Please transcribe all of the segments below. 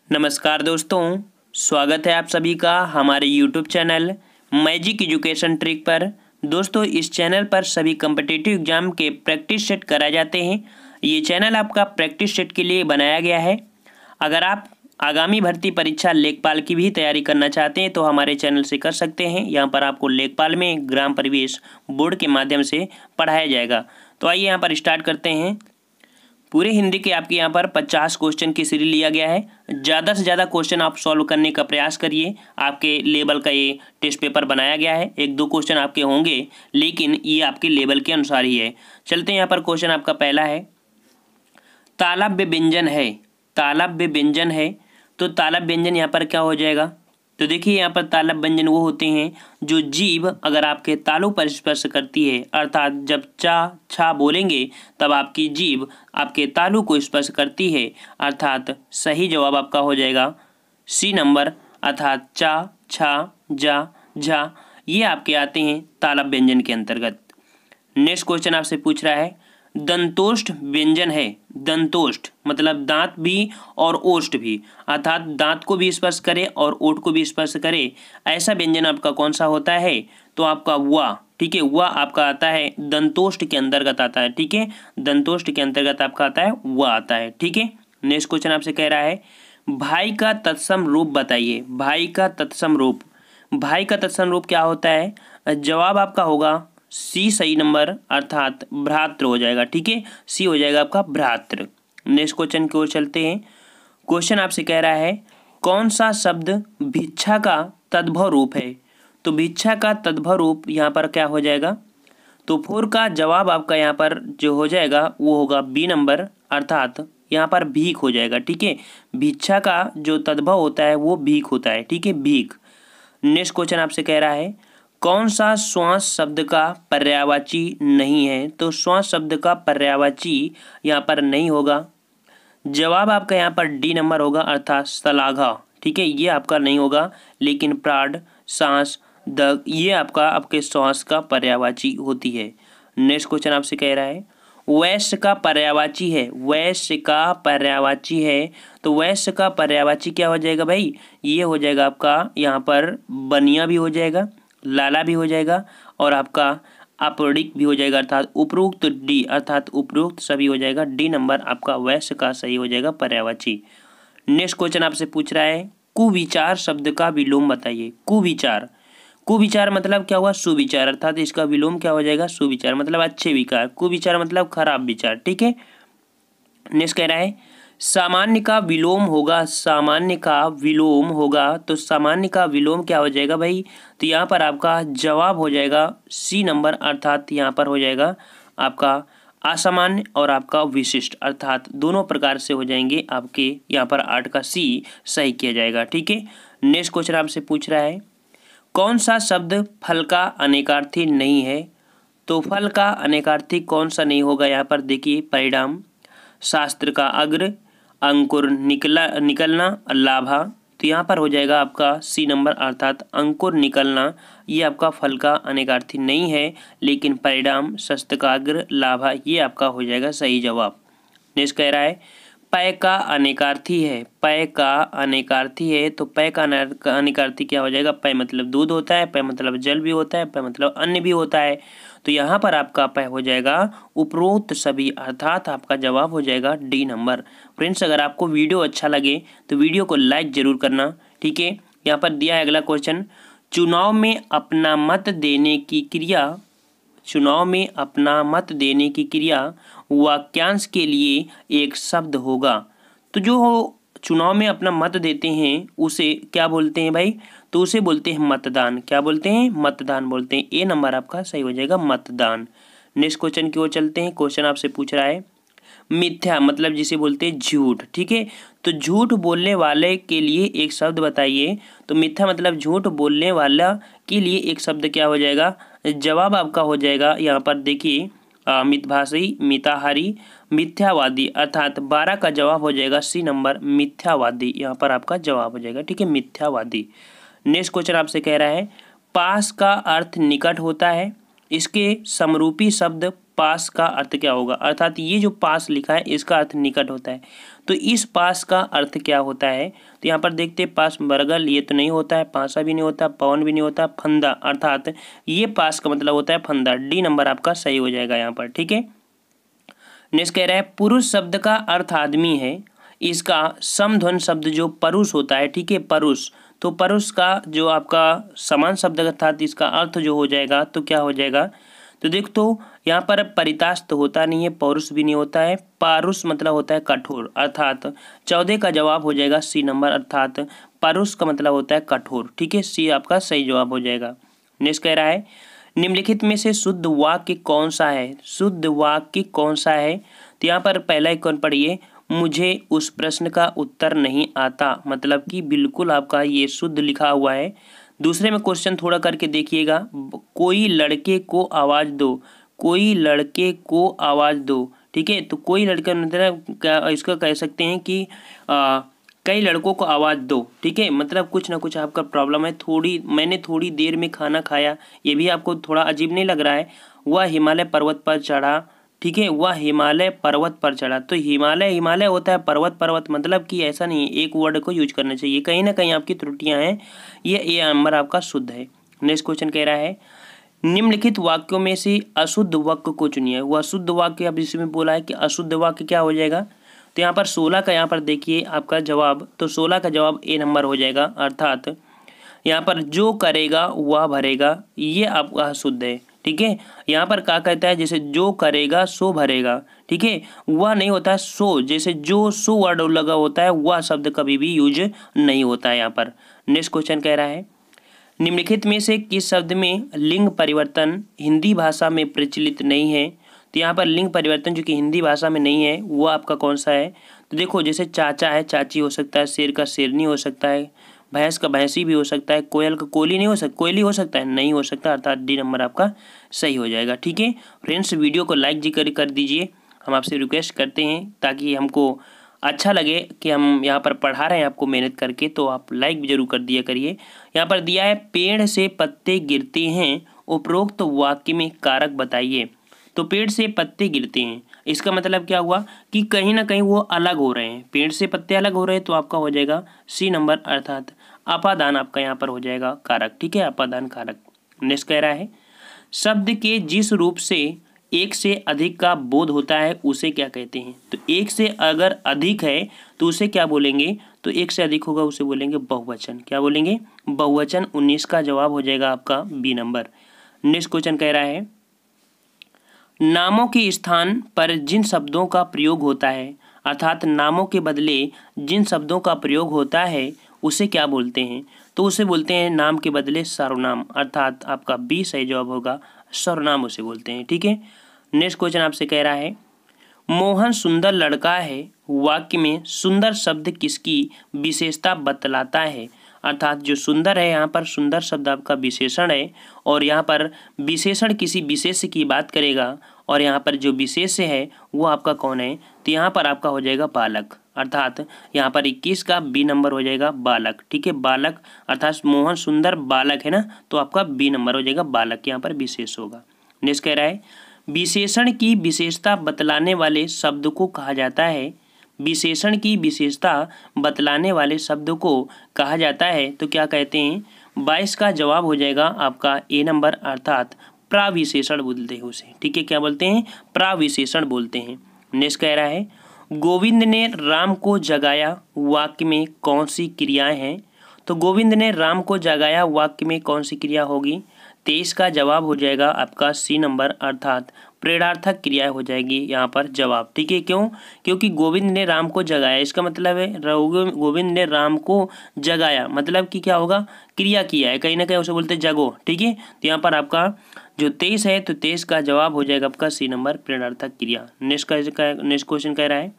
नमस्कार दोस्तों, स्वागत है आप सभी का हमारे YouTube channel magic education trick पर। दोस्तों, इस चैनल पर सभी कम्पिटिटिव एग्जाम के प्रैक्टिस सेट कराए जाते हैं। ये चैनल आपका प्रैक्टिस सेट के लिए बनाया गया है। अगर आप आगामी भर्ती परीक्षा लेखपाल की भी तैयारी करना चाहते हैं तो हमारे चैनल से कर सकते हैं। यहाँ पर आपको लेखपाल में ग्राम प्रवेश बोर्ड के माध्यम से पढ़ाया जाएगा। तो आइए यहाँ पर स्टार्ट करते हैं। पूरे हिंदी के आपके यहाँ पर 50 क्वेश्चन की सीरीज लिया गया है। ज़्यादा से ज़्यादा क्वेश्चन आप सॉल्व करने का प्रयास करिए। आपके लेवल का ये टेस्ट पेपर बनाया गया है। एक दो क्वेश्चन आपके होंगे, लेकिन ये आपके लेवल के अनुसार ही है। चलते हैं यहाँ पर। क्वेश्चन आपका पहला है, तालव्य व्यंजन है। तालव्य व्यंजन है तो तालव्य व्यंजन यहाँ पर क्या हो जाएगा? तो देखिए, यहाँ पर तालव्य व्यंजन वो होते हैं जो जीभ अगर आपके तालु पर स्पर्श करती है, अर्थात जब चा छा बोलेंगे तब आपकी जीभ आपके तालु को स्पर्श करती है, अर्थात सही जवाब आपका हो जाएगा सी नंबर, अर्थात चा छा जा झा। ये आपके आते हैं तालव्य व्यंजन के अंतर्गत। नेक्स्ट क्वेश्चन आपसे पूछ रहा है, दंतोष्ठ व्यंजन है। दंतोष्ठ मतलब दांत भी और ओष्ठ भी, अर्थात दांत को भी स्पर्श करे और ओठ को भी स्पर्श करे, ऐसा व्यंजन आपका कौन सा होता है? तो आपका वा, ठीक है, वह आपका आता है दंतोष्ठ के अंतर्गत आता है। ठीक है, दंतोष्ठ के अंतर्गत आपका आता है वह आता है। ठीक है। नेक्स्ट क्वेश्चन आपसे कह रहा है, भाई का तत्सम रूप बताइए। भाई का तत्सम रूप, भाई का तत्सम रूप क्या होता है? जवाब आपका होगा सी सही नंबर, अर्थात भ्रातृ हो जाएगा। ठीक है, सी हो जाएगा आपका भ्रातृ। नेक्स्ट क्वेश्चन की ओर चलते हैं। क्वेश्चन आपसे कह रहा है, कौन सा शब्द भिक्षा का तद्भव रूप है? तो भिक्षा का तद्भव रूप यहाँ पर क्या हो जाएगा? तो 4 का जवाब आपका यहाँ पर जो हो जाएगा वो होगा बी नंबर, अर्थात यहाँ पर भीख हो जाएगा। ठीक है, भिक्षा का जो तद्भव होता है वो भीख होता है। ठीक है, भीख। नेक्स्ट क्वेश्चन आपसे कह रहा है, कौन सा श्वास शब्द का पर्यायवाची नहीं है? तो श्वास शब्द का पर्यायवाची यहाँ पर नहीं होगा। जवाब आपका यहाँ पर डी नंबर होगा, अर्थात शलाघा। ठीक है, ये आपका नहीं होगा, लेकिन प्राण, सांस, दग ये आपके श्वास का पर्यायवाची होती है। नेक्स्ट क्वेश्चन आपसे कह रहा है, वैश्य का पर्यायवाची है। वैश्य का पर्यायवाची है तो वैश्य का पर्यायवाची क्या हो जाएगा भाई? ये हो जाएगा आपका यहाँ पर बनिया भी हो जाएगा, लाला भी हो जाएगा और आपका अपरिक भी हो जाएगा, अर्थात उपरोक्त डी, अर्थात उपरोक्त सभी हो जाएगा। डी नंबर आपका वैश्य का सही हो जाएगा पर्यायवाची। नेक्स्ट क्वेश्चन आपसे पूछ रहा है, कुविचार शब्द का विलोम बताइए। कुविचार, कुविचार मतलब क्या हुआ? सुविचार, अर्थात इसका विलोम क्या हो जाएगा? सुविचार मतलब अच्छे विचार, कुविचार मतलब खराब विचार। ठीक है। नेक्स्ट कह रहा है, सामान्य का विलोम होगा। सामान्य का विलोम होगा तो सामान्य का विलोम क्या हो जाएगा भाई? तो यहाँ पर आपका जवाब हो जाएगा सी नंबर, अर्थात यहाँ पर हो जाएगा आपका असामान्य और आपका विशिष्ट, अर्थात दोनों प्रकार से हो जाएंगे आपके। यहाँ पर 8 का सी सही किया जाएगा। ठीक है। नेक्स्ट क्वेश्चन आपसे पूछ रहा है, कौन सा शब्द फल का अनेकार्थी नहीं है? तो फल का अनेकार्थी कौन सा नहीं होगा? यहाँ पर देखिए, परिणाम, शास्त्र का अग्र, अंकुर निकलना, लाभा। तो यहाँ पर हो जाएगा आपका सी नंबर, अर्थात अंकुर निकलना ये आपका फल का अनेकार्थी नहीं है, लेकिन परिणाम, शस्त्र का अग्र, लाभा ये आपका हो जाएगा सही जवाब। नेक्स्ट कह रहा है, पय का अनेकार्थी है। पय का अनेकार्थी है तो पय का अनेकार्थी क्या हो जाएगा? पय मतलब दूध होता है, पय मतलब जल भी होता है, पय मतलब अन्न भी होता है। तो यहाँ पर आपका पय हो जाएगा उपरोक्त सभी, अर्थात आपका जवाब हो जाएगा डी नंबर। फ्रेंड्स, अगर आपको वीडियो अच्छा लगे तो वीडियो को लाइक जरूर करना। ठीक है। यहाँ पर दिया है अगला क्वेश्चन, चुनाव में अपना मत देने की क्रिया, चुनाव में अपना मत देने की क्रिया वाक्यांश के लिए एक शब्द होगा। तो जो चुनाव में अपना मत देते हैं उसे क्या बोलते हैं भाई? तो उसे बोलते हैं मतदान। क्या बोलते हैं? मतदान बोलते हैं। ए नंबर आपका सही हो जाएगा मतदान। नेक्स्ट क्वेश्चन की ओर चलते हैं। क्वेश्चन आपसे पूछ रहा है, मिथ्या मतलब जिसे बोलते हैं झूठ। ठीक है, तो झूठ बोलने वाले के लिए एक शब्द बताइए। तो मिथ्या मतलब झूठ बोलने वाला के लिए एक शब्द क्या हो जाएगा? जवाब आपका हो जाएगा यहाँ पर देखिए, मितभाषी, मिताहारी, मिथ्यावादी, अर्थात 12 का जवाब हो जाएगा सी नंबर, मिथ्यावादी यहाँ पर आपका जवाब हो जाएगा। ठीक है, मिथ्यावादी। नेक्स्ट क्वेश्चन आपसे कह रहा है, पास का अर्थ निकट होता है। इसके समरूपी शब्द पास का अर्थ क्या होगा, अर्थात ये जो पास लिखा है इसका अर्थ निकट होता है। तो इस पास का अर्थ क्या होता है, तो यहाँ पर देखते हैं पास बरगल ये तो नहीं होता है, पासा भी नहीं होता, पवन भी नहीं होता, फंदा, अर्थात ये पास का मतलब होता है फंदा। डी नंबर आपका सही हो जाएगा यहाँ पर। ठीक है, नेक्स्ट कह रहा है पुरुष शब्द का अर्थ आदमी है, इसका समध्वन शब्द जो परुष होता है, ठीक है, परुष, तो परुष का जो आपका समान शब्द अर्थात इसका अर्थ जो हो जाएगा तो क्या हो जाएगा, तो देख तो यहाँ पर परिताश तो होता नहीं है, पौरुष भी नहीं होता है, पारुष मतलब होता है कठोर, अर्थात 14 का जवाब हो जाएगा सी नंबर, अर्थात पारुष का मतलब होता है कठोर। ठीक है, सी आपका सही जवाब हो जाएगा। नेक्स्ट कह रहा है निम्नलिखित में से शुद्ध वाक्य कौन सा है, शुद्ध वाक्य कौन सा है, तो यहाँ पर पहला एक कौन पढ़िए, मुझे उस प्रश्न का उत्तर नहीं आता, मतलब कि बिल्कुल आपका ये शुद्ध लिखा हुआ है। दूसरे में क्वेश्चन थोड़ा करके देखिएगा, कोई लड़के को आवाज़ दो, कोई लड़के को आवाज़ दो, ठीक है, तो कोई लड़का मतलब क्या इसका कह सकते हैं कि कई लड़कों को आवाज़ दो, ठीक है, मतलब कुछ ना कुछ आपका प्रॉब्लम है। मैंने थोड़ी देर में खाना खाया, ये भी आपको थोड़ा अजीब नहीं लग रहा है। वह हिमालय पर्वत पर चढ़ा, ठीक है, वह हिमालय पर्वत पर चढ़ा, तो हिमालय होता है, पर्वत मतलब कि ऐसा नहीं है, एक वर्ड को यूज करना चाहिए, कहीं ना कहीं आपकी त्रुटियां हैं, ये नंबर आपका शुद्ध है। नेक्स्ट क्वेश्चन कह रहा है निम्नलिखित वाक्यों में से अशुद्ध वाक्य को चुनिए। वह अशुद्ध वाक्य अब इसमें बोला है कि अशुद्ध वाक्य क्या हो जाएगा, तो यहाँ पर 16 का यहाँ पर देखिए आपका जवाब, तो 16 का जवाब ए नंबर हो जाएगा, अर्थात यहाँ पर जो करेगा वह भरेगा, ये आपका शुद्ध है। ठीक है, यहाँ पर क्या कहता है, जैसे जो करेगा सो भरेगा, ठीक है, वह नहीं होता है सो, जैसे जो सो वर्ड लगा होता है वह शब्द कभी भी यूज नहीं होता है यहाँ पर। नेक्स्ट क्वेश्चन कह रहा है निम्नलिखित में से किस शब्द में लिंग परिवर्तन हिंदी भाषा में प्रचलित नहीं है, तो यहाँ पर लिंग परिवर्तन जो कि हिंदी भाषा में नहीं है वो आपका कौन सा है, तो देखो जैसे चाचा है चाची हो सकता है, शेर का शेरनी हो सकता है, भैंस का भैंसी भी हो सकता है, कोयल का कोयली नहीं हो सकता, कोयली हो सकता है, नहीं हो सकता, अर्थात डी नंबर आपका सही हो जाएगा। ठीक है फ्रेंड्स, वीडियो को लाइक जी कर दीजिए, हम आपसे रिक्वेस्ट करते हैं ताकि हमको अच्छा लगे कि हम यहाँ पर पढ़ा रहे हैं आपको मेहनत करके, तो आप लाइक भी जरूर कर दिया करिए। यहाँ पर दिया है पेड़ से पत्ते गिरते हैं, उपरोक्त वाक्य में कारक बताइए। तो पेड़ से पत्ते गिरते हैं, इसका मतलब क्या हुआ कि कहीं ना कहीं वो अलग हो रहे हैं, पेड़ से पत्ते अलग हो रहे हैं, तो आपका हो जाएगा सी नंबर, अर्थात अपादान आपका यहाँ पर हो जाएगा कारक। ठीक है, अपादान कारक। नेक्स्ट कह रहा है शब्द के जिस रूप से एक से अधिक का बोध होता है उसे क्या कहते हैं, तो एक से अगर अधिक है तो उसे क्या बोलेंगे, तो एक से अधिक होगा उसे बोलेंगे बहुवचन। क्या बोलेंगे, बहुवचन। 19 का जवाब हो जाएगा आपका बी नंबर। नेक्स्ट क्वेश्चन कह रहा है नामों के स्थान पर जिन शब्दों का प्रयोग होता है, अर्थात नामों के बदले जिन शब्दों का प्रयोग होता है उसे क्या बोलते हैं, तो उसे बोलते हैं नाम के बदले सर्वनाम, अर्थात आपका बी सही जवाब होगा, सर्वनाम उसे बोलते हैं। ठीक है, नेक्स्ट क्वेश्चन आपसे कह रहा है मोहन सुंदर लड़का है, वाक्य में सुंदर शब्द किसकी विशेषता बतलाता है, अर्थात जो सुंदर है यहाँ पर सुंदर शब्द आपका विशेषण है, और यहाँ पर विशेषण किसी विशेष की बात करेगा, और यहाँ पर जो विशेष है वो आपका कौन है, तो यहाँ पर आपका हो जाएगा बालक, अर्थात यहाँ पर 21 का बी नंबर हो जाएगा बालक। ठीक है, बालक, अर्थात मोहन सुंदर बालक है ना, तो आपका बी नंबर हो जाएगा बालक, यहाँ पर विशेष होगा। नेक्स्ट कह रहा है विशेषण की विशेषता बतलाने वाले शब्द को कहा जाता है, विशेषण की विशेषता बतलाने वाले शब्द को कहा जाता है, तो क्या कहते हैं, 22 का जवाब हो जाएगा आपका ए नंबर, अर्थात प्राविशेषण बोलते हैं उसे। ठीक है, क्या बोलते हैं, प्राविशेषण बोलते हैं। नेक्स्ट कह रहा है गोविंद ने राम को जगाया, वाक्य में कौन सी क्रियाएं हैं, तो गोविंद ने राम को जगाया वाक्य में कौन सी क्रिया होगी, 23 का जवाब हो जाएगा आपका सी नंबर, अर्थात प्रेरणार्थक क्रिया हो जाएगी यहाँ पर जवाब। ठीक है, क्यों, क्योंकि गोविंद ने राम को जगाया, इसका मतलब है गोविंद ने राम को जगाया, मतलब कि क्या होगा, क्रिया किया है, कहीं ना कहीं उसे बोलते हैं जगो। ठीक है, तो यहाँ पर आपका जो 23 है, तो 23 का जवाब हो जाएगा आपका सी नंबर, प्रेरणार्थक क्रिया। नेक्स्ट क्वेश्चन कह रहा है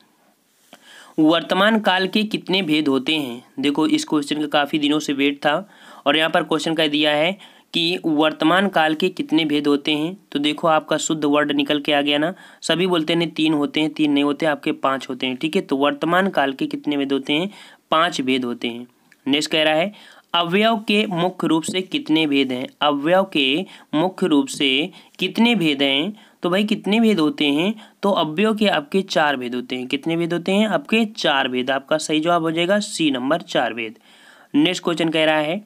वर्तमान काल के कितने भेद होते हैं, देखो इस क्वेश्चन का काफ़ी दिनों से वेट था, और यहाँ पर क्वेश्चन कह दिया है कि वर्तमान काल के कितने भेद होते हैं, तो देखो आपका शुद्ध वर्ड निकल के आ गया ना, सभी बोलते हैं 3 होते हैं, 3 नहीं होते, आपके 5 होते हैं। ठीक है, तो वर्तमान काल के कितने भेद होते हैं, 5 भेद होते हैं। नेक्स्ट कह रहा है अवयव के मुख्य रूप से कितने भेद हैं, अवयव के मुख्य रूप से कितने भेद हैं, तो भाई कितने भेद होते हैं, तो अव्यव के आपके 4 भेद होते हैं। कितने भेद होते हैं आपके 4 भेद। आपका सही जवाब हो जाएगा सी नंबर 4 भेद। नेक्स्ट क्वेश्चन कह रहा है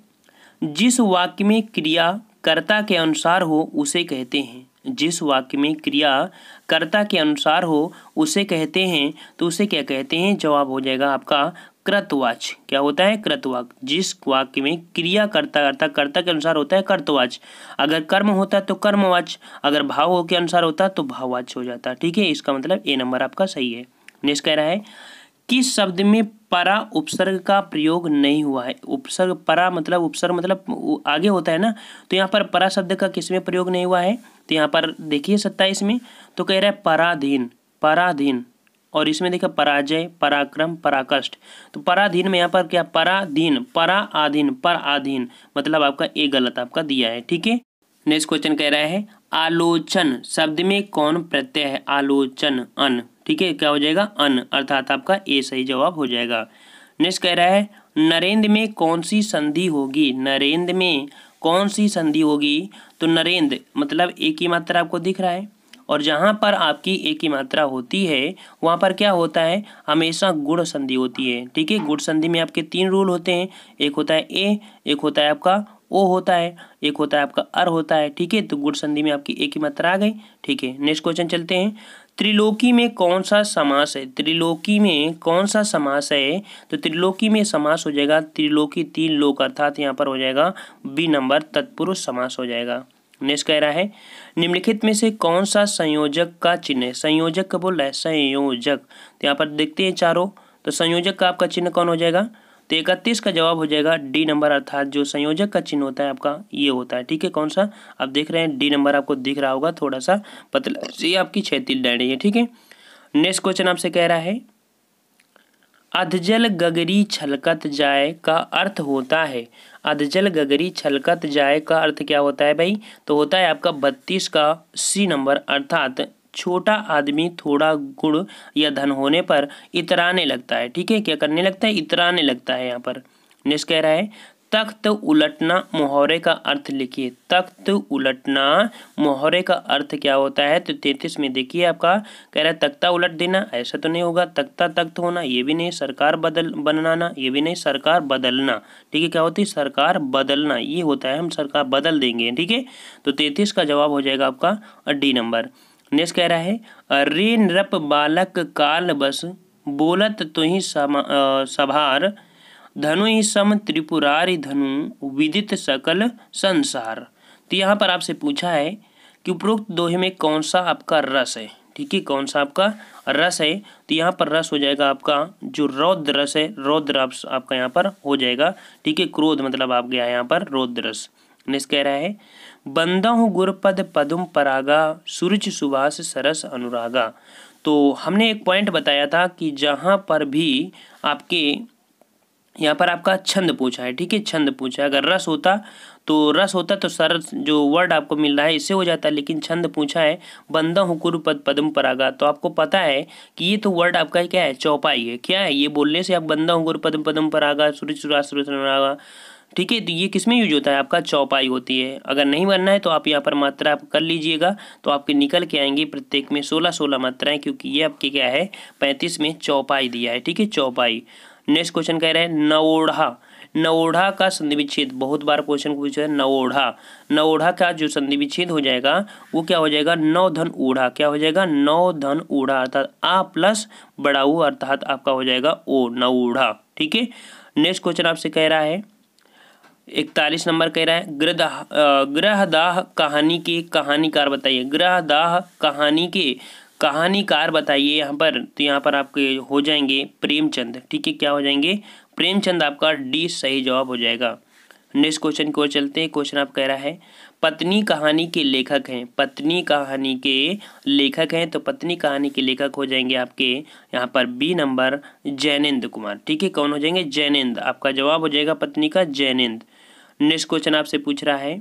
जिस वाक्य में क्रिया कर्ता के अनुसार हो उसे कहते हैं। जिस वाक्य में क्रिया कर्ता के अनुसार हो उसे कहते हैं, तो उसे क्या कहते हैं, जवाब हो जाएगा आपका कृतवाच्य। क्या होता है, कृतवाच्य। जिस वाक्य में क्रिया कर्ता के अनुसार होता है कर्तवाच्य, अगर कर्म होता है तो कर्मवाच्य, अगर भाव के अनुसार होता है तो भाववाच्य हो जाता है। ठीक है, इसका मतलब ए नंबर आपका सही है। नेक्स्ट कह रहा है किस शब्द में परा उपसर्ग का प्रयोग नहीं हुआ है। उपसर्ग परा मतलब उपसर्ग मतलब आगे होता है ना, तो यहाँ पर परा शब्द का किस में प्रयोग नहीं हुआ है, तो यहाँ पर देखिए 27 में तो कह रहा है पराधीन, पराधीन, और इसमें देखिए पराजय, पराक्रम, पराकष्ट। तो पराधीन में यहाँ पर क्या, पराधीन, परा आधीन, पर आधीन, मतलब आपका ए गलत आपका दिया है। ठीक है, नेक्स्ट क्वेश्चन कह रहा है आलोचन शब्द में कौन प्रत्यय है। आलोचन अन, ठीक है, क्या हो जाएगा अन, अर्थात आपका ए सही जवाब हो जाएगा। नेक्स्ट कह रहा है नरेंद्र में कौन सी संधि होगी। नरेंद्र में कौन सी संधि होगी, तो नरेंद्र मतलब एक ही मात्रा आपको दिख रहा है, और जहाँ पर आपकी एक ही मात्रा होती है वहाँ पर क्या होता है, हमेशा गुण संधि होती है। ठीक है, गुण संधि में आपके 3 रूल होते हैं, एक होता है ए, एक होता है आपका ओ होता है, एक होता है आपका अर होता है। ठीक है, तो गुण संधि में आपकी एक ही मात्रा आ गई। ठीक है, नेक्स्ट क्वेश्चन चलते हैं त्रिलोकी में कौन सा समास है। त्रिलोकी में कौन सा समास है, तो त्रिलोकी में समास हो जाएगा त्रिलोकी 3 लोक, अर्थात यहाँ पर हो जाएगा बी नंबर तत्पुरुष समास हो जाएगा। नेक्स्ट कह रहा है निम्नलिखित में से कौन सा संयोजक का चिन्ह है। संयोजक का बोल रहा है संयोजक, तो यहाँ पर देखते हैं चारों, तो संयोजक का आपका चिन्ह कौन हो जाएगा, तो 31 का जवाब हो जाएगा डी नंबर, अर्थात जो संयोजक का चिन्ह होता है आपका ये होता है। ठीक है, कौन सा, आप देख रहे हैं डी नंबर आपको दिख रहा होगा, थोड़ा सा पतला, ये आपकी क्षैतिज डायरी है। ठीक है, नेक्स्ट क्वेश्चन आपसे कह रहा है अधजल गगरी छलकत जाए का अर्थ होता है। अधजल गगरी छलकत जाए का अर्थ क्या होता है भाई, तो होता है आपका 32 का सी नंबर, अर्थात छोटा आदमी थोड़ा गुण या धन होने पर इतराने लगता है। ठीक है, क्या करने लगता है, इतराने लगता है यहाँ पर। नेक्स्ट कह रहा है तख्त उलटना मुहावरे का अर्थ लिखिए। तख्त उलटना मुहावरे का अर्थ क्या होता है, तो 33 में देखिए आपका कह रहा है तख्ता उलट देना, ऐसा तो नहीं होगा, तख्ता तख्त होना ये भी नहीं, सरकार बदल बनाना ये भी नहीं, सरकार बदलना। ठीक है, क्या होती है, सरकार बदलना ये होता है, हम सरकार बदल देंगे। ठीक है, तो 33 का जवाब हो जाएगा आपका डी नंबर। नेक्स्ट कह रहा है रे नृप बालक काल बस बोलत तुहि सभार धनु ही सम त्रिपुरारी धनु विदित सकल संसार। तो यहाँ पर आपसे पूछा है कि उपरोक्त दोहे में कौन सा आपका रस है। ठीक है, कौन सा आपका रस है, तो यहाँ पर रस हो जाएगा आपका जो रौद्र रस है, रौद्र रस आपका यहाँ पर हो जाएगा। ठीक है, क्रोध मतलब आप गया यहाँ पर रौद्र रस। नेक्स्ट कह रहा है बंदहु गुरपद पदुम परागा सूरज सुभाष सरस अनुरागा। तो हमने एक पॉइंट बताया था कि जहाँ पर भी आपके यहाँ पर आपका छंद पूछा है। ठीक है, छंद पूछा है, अगर रस होता तो सरस जो वर्ड आपको मिल रहा है इससे हो जाता है, लेकिन छंद पूछा है बंदा हुकुर पद पदम परागा, तो आपको पता है कि ये तो वर्ड आपका क्या है, चौपाई है। क्या है, ये बोलने से आप बंदा हुकुर पदम पदम परागा सूरज सुराज अनुरागा। ठीक है, तो ये किस में यूज होता है, आपका चौपाई होती है। अगर नहीं बनना है तो आप यहाँ पर मात्रा आप कर लीजिएगा, तो आपके निकल के आएंगे प्रत्येक में 16-16 मात्राएं, क्योंकि ये आपके क्या है 35 में चौपाई दिया है। ठीक है, चौपाई। नेक्स्ट क्वेश्चन कह रहे हैं नवोढ़ा। नवोढ़ा का संधि विच्छेद, बहुत बार क्वेश्चन पूछा है नवोढ़ा। नवोढ़ा का जो संधि विच्छेद हो जाएगा वो क्या हो जाएगा, नौ धन ऊढ़ा। क्या हो जाएगा, नौ धन ऊढ़ा, अर्थात आ प्लस बड़ा ऊ, अर्थात आपका हो जाएगा ओ, नवोढ़ा। ठीक है, नेक्स्ट क्वेश्चन आपसे कह रहा है 41 नंबर कह रहा है ग्रहदाह कहानी के कहानीकार बताइए। ग्रहदाह कहानी के कहानीकार बताइए यहाँ पर, तो यहाँ पर आपके हो जाएंगे प्रेमचंद। ठीक है, क्या हो जाएंगे, प्रेमचंद, आपका डी सही जवाब हो जाएगा। नेक्स्ट क्वेश्चन की ओर चलते हैं। क्वेश्चन आप कह रहा है पत्नी कहानी के लेखक हैं। पत्नी कहानी के लेखक हैं, तो पत्नी कहानी के लेखक हो जाएंगे आपके यहाँ पर बी नंबर जैनेन्द्र कुमार। ठीक है, कौन हो जाएंगे, जैनेन्द्र, आपका जवाब हो जाएगा पत्नी का जैनेन्द्र। नेक्स्ट क्वेश्चन आपसे पूछ रहा है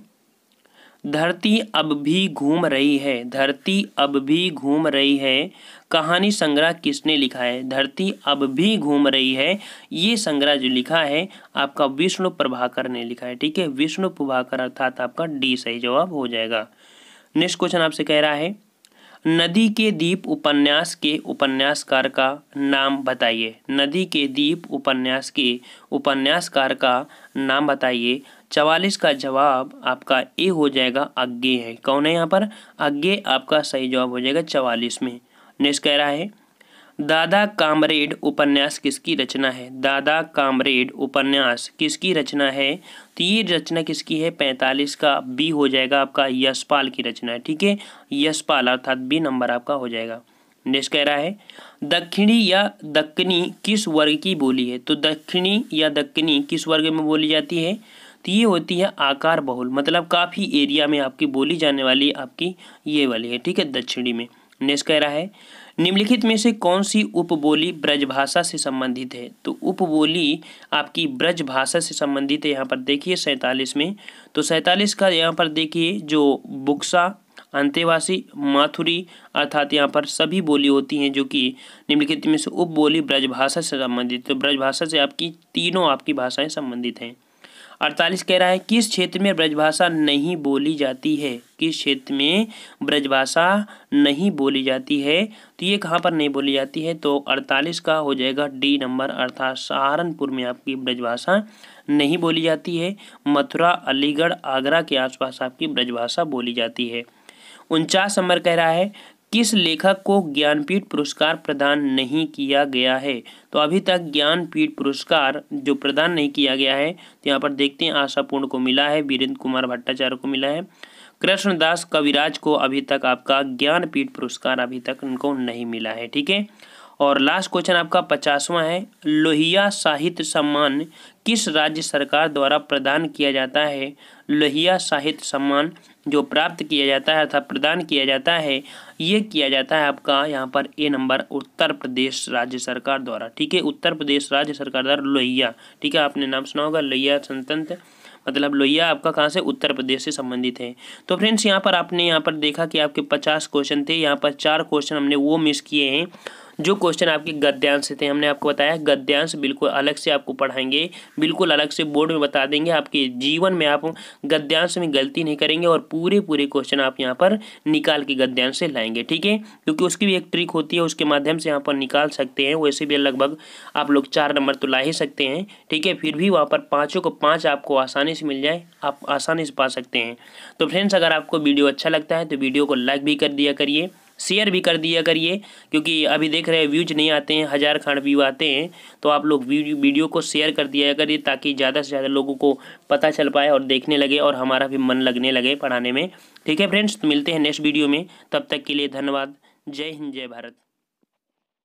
धरती अब भी घूम रही है। धरती अब भी घूम रही है कहानी संग्रह किसने लिखा है। धरती अब भी घूम रही है, ये संग्रह जो लिखा है आपका विष्णु प्रभाकर ने लिखा है। ठीक है, विष्णु प्रभाकर, अर्थात आपका डी सही जवाब हो जाएगा। नेक्स्ट क्वेश्चन आपसे कह रहा है नदी के द्वीप उपन्यास के उपन्यासकार का नाम बताइए। नदी के द्वीप उपन्यास के उपन्यासकार का नाम बताइए। 44 का जवाब आपका ए हो जाएगा, अज्ञे है। कौन है यहाँ पर? अज्ञे आपका सही जवाब हो जाएगा 44 में। नेक्स्ट कह रहा है दादा कामरेड उपन्यास किसकी रचना है? दादा कामरेड उपन्यास किसकी रचना है? तो ये रचना किसकी है? 45 का बी हो जाएगा आपका, यशपाल की रचना है। ठीक है, यशपाल अर्थात बी नंबर आपका हो जाएगा। नेक्स्ट कह रहा है दक्षिणी या दक्कनी किस वर्ग की बोली है? तो दक्षिणी या दक्कनी किस वर्ग में बोली जाती है? तो ये होती है आकार बहुल, मतलब काफ़ी एरिया में आपकी बोली जाने वाली आपकी ये वाली है। ठीक है, दक्षिणी में। नेक्स्ट कह रहा है निम्नलिखित में से कौन सी उपबोली ब्रजभाषा से संबंधित है? तो उपबोली आपकी ब्रजभाषा से संबंधित है। यहाँ पर देखिए 47 में, तो 47 का यहाँ पर देखिए जो बुक्सा, अंतेवासी, माथुरी अर्थात यहाँ पर सभी बोली होती हैं जो कि निम्नलिखित में से उपबोली ब्रजभाषा से संबंधित। तो ब्रजभाषा से आपकी तीनों आपकी भाषाएं संबंधित हैं। 48 कह रहा है किस क्षेत्र में ब्रजभाषा नहीं बोली जाती है? किस क्षेत्र में ब्रजभाषा नहीं बोली जाती है? तो ये कहाँ पर नहीं बोली जाती है? तो 48 का हो जाएगा डी नंबर, अर्थात सहारनपुर में आपकी ब्रजभाषा नहीं बोली जाती है। मथुरा, अलीगढ़, आगरा के आसपास आपकी ब्रजभाषा बोली जाती है। 49 नंबर कह रहा है किस लेखक को ज्ञानपीठ पुरस्कार प्रदान नहीं किया गया है? तो अभी तक ज्ञानपीठ पुरस्कार जो प्रदान नहीं किया गया है, तो यहाँ पर देखते हैं आशापूर्ण को मिला है, वीरेंद्र कुमार भट्टाचार्य को मिला है, कृष्णदास कविराज को अभी तक आपका ज्ञानपीठ पुरस्कार अभी तक उनको नहीं मिला है। ठीक है, और लास्ट क्वेश्चन आपका 50वां है लोहिया साहित्य सम्मान किस राज्य सरकार द्वारा प्रदान किया जाता है? लोहिया साहित्य सम्मान जो प्राप्त किया जाता है अर्थात प्रदान किया जाता है, ये किया जाता है आपका यहाँ पर ए नंबर उत्तर प्रदेश राज्य सरकार द्वारा। ठीक है, उत्तर प्रदेश राज्य सरकार द्वारा लोहिया। ठीक है, आपने नाम सुना होगा लोहिया संतंत्र, मतलब लोहिया आपका कहाँ से? उत्तर प्रदेश से संबंधित है। तो फ्रेंड्स यहाँ पर आपने यहाँ पर देखा कि आपके 50 क्वेश्चन थे, यहाँ पर 4 क्वेश्चन हमने वो मिस किए हैं जो क्वेश्चन आपके गद्यांश से थे। हमने आपको बताया गद्यांश बिल्कुल अलग से आपको पढ़ाएंगे, बिल्कुल अलग से बोर्ड में बता देंगे। आपके जीवन में आप गद्यांश में गलती नहीं करेंगे और पूरे क्वेश्चन आप यहाँ पर निकाल के गद्यांश से लाएंगे। ठीक है, क्योंकि उसकी भी एक ट्रिक होती है, उसके माध्यम से यहाँ पर निकाल सकते हैं। वैसे भी लगभग आप लोग 4 नंबर तो ला ही सकते हैं। ठीक है, फिर भी वहाँ पर 5 को 5 आपको आसानी से मिल जाए, आप आसानी से पा सकते हैं। तो फ्रेंड्स अगर आपको वीडियो अच्छा लगता है तो वीडियो को लाइक भी कर दिया करिए, शेयर भी कर दिया करिए, क्योंकि अभी देख रहे हैं व्यूज नहीं आते हैं, 1000 खंड व्यू आते हैं। तो आप लोग वीडियो को शेयर कर दिया करिए ताकि ज़्यादा से ज़्यादा लोगों को पता चल पाए और देखने लगे और हमारा भी मन लगने लगे पढ़ाने में। ठीक है फ्रेंड्स, तो मिलते हैं नेक्स्ट वीडियो में, तब तक के लिए धन्यवाद। जय हिंद, जय भारत।